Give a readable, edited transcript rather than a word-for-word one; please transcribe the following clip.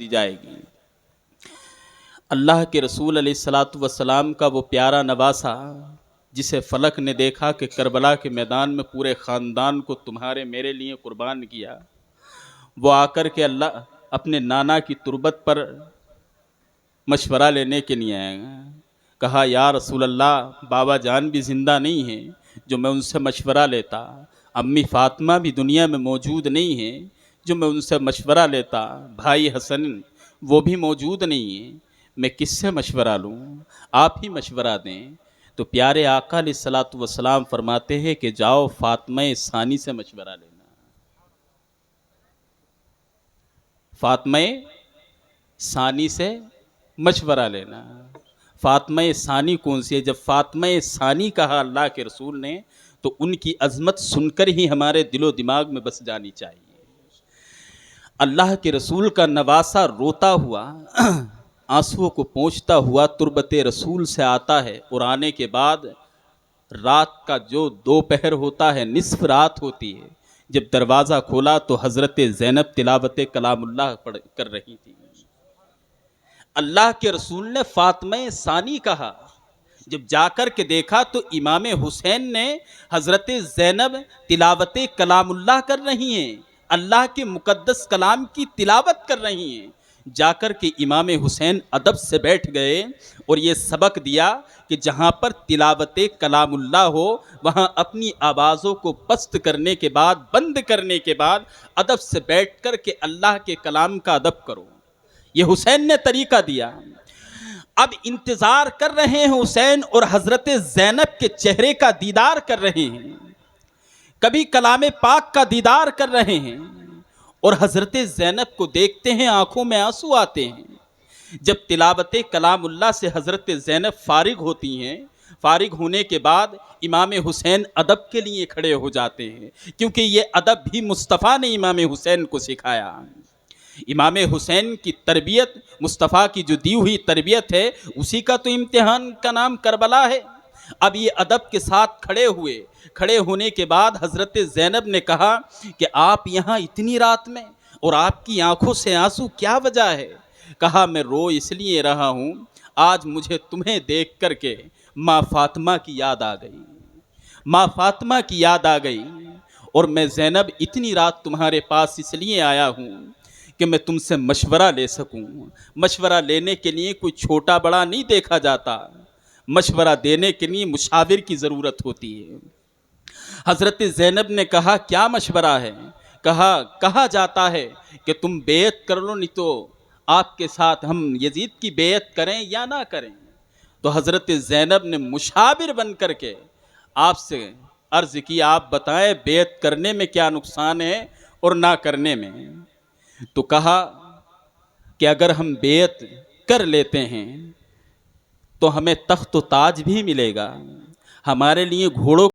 دی جائے گی۔ اللہ کے رسول علیہ الصلاۃ والسلام کا وہ پیارا نواسا جسے فلک نے دیکھا کہ کربلا کے میدان میں پورے خاندان کو تمہارے میرے لیے قربان کیا، وہ آ کر کے اللہ اپنے نانا کی تربت پر مشورہ لینے کے لیے آئے، کہا یا رسول اللہ، بابا جان بھی زندہ نہیں ہیں جو میں ان سے مشورہ لیتا، امی فاطمہ بھی دنیا میں موجود نہیں ہیں جو میں ان سے مشورہ لیتا، بھائی حسن وہ بھی موجود نہیں ہیں، میں کس سے مشورہ لوں؟ آپ ہی مشورہ دیں۔ تو پیارے آقا علیہ الصلاۃ والسلام فرماتے ہیں کہ جاؤ فاطمہ ثانی سے مشورہ لینا۔ فاطمہ ثانی سے مشورہ لینا۔ فاطمہ ثانی کون سی ہے؟ جب فاطمہ ثانی کہا اللہ کے رسول نے تو ان کی عظمت سن کر ہی ہمارے دل و دماغ میں بس جانی چاہیے۔ اللہ کے رسول کا نواسا روتا ہوا، آنسوؤں کو پونچھتا ہوا تربت رسول سے آتا ہے، اور آنے کے بعد رات کا جو دوپہر ہوتا ہے، نصف رات ہوتی ہے، جب دروازہ کھولا تو حضرت زینب تلاوت کلام اللہ کر رہی تھی۔ اللہ کے رسول نے فاطمہ ثانی کہا، جب جا کر کے دیکھا تو امام حسین نے حضرت زینب تلاوت کلام اللہ کر رہی ہیں، اللہ کے مقدس کلام کی تلاوت کر رہی ہیں۔ جا کر کے امام حسین ادب سے بیٹھ گئے اور یہ سبق دیا کہ جہاں پر تلاوت کلام اللہ ہو وہاں اپنی آوازوں کو پست کرنے کے بعد، بند کرنے کے بعد ادب سے بیٹھ کر کے اللہ کے کلام کا ادب کرو۔ یہ حسین نے طریقہ دیا۔ اب انتظار کر رہے ہیں حسین اور حضرت زینب کے چہرے کا دیدار کر رہے ہیں، کبھی کلام پاک کا دیدار کر رہے ہیں، اور حضرت زینب کو دیکھتے ہیں آنکھوں میں آنسو آتے ہیں۔ جب تلاوت کلام اللہ سے حضرت زینب فارغ ہوتی ہیں، فارغ ہونے کے بعد امام حسین ادب کے لیے کھڑے ہو جاتے ہیں، کیونکہ یہ ادب بھی مصطفیٰ نے امام حسین کو سکھایا۔ امام حسین کی تربیت، مصطفیٰ کی جو دی ہوئی تربیت ہے، اسی کا تو امتحان کا نام کربلا ہے۔ اب یہ ادب کے ساتھ کھڑے ہوئے، کھڑے ہونے کے بعد حضرت زینب نے کہا کہ آپ یہاں اتنی رات میں اور آپ کی آنکھوں سے آنسو کیا وجہ ہے؟ کہا میں رو اس لیے رہا ہوں، آج مجھے تمہیں دیکھ کر کے ماں فاطمہ کی یاد آ گئی، ماں فاطمہ کی یاد آ گئی، اور میں زینب اتنی رات تمہارے پاس اس لیے آیا ہوں کہ میں تم سے مشورہ لے سکوں۔ مشورہ لینے کے لیے کوئی چھوٹا بڑا نہیں دیکھا جاتا، مشورہ دینے کے لیے مشاور کی ضرورت ہوتی ہے۔ حضرت زینب نے کہا کیا مشورہ ہے؟ کہا جاتا ہے کہ تم بیعت کر لو، نہیں تو آپ کے ساتھ ہم یزید کی بیعت کریں یا نہ کریں۔ تو حضرت زینب نے مشاور بن کر کے آپ سے عرض کی آپ بتائیں بیعت کرنے میں کیا نقصان ہے اور نہ کرنے میں؟ تو کہا کہ اگر ہم بیعت کر لیتے ہیں تو ہمیں تخت و تاج بھی ملے گا، ہمارے لیے گھوڑوں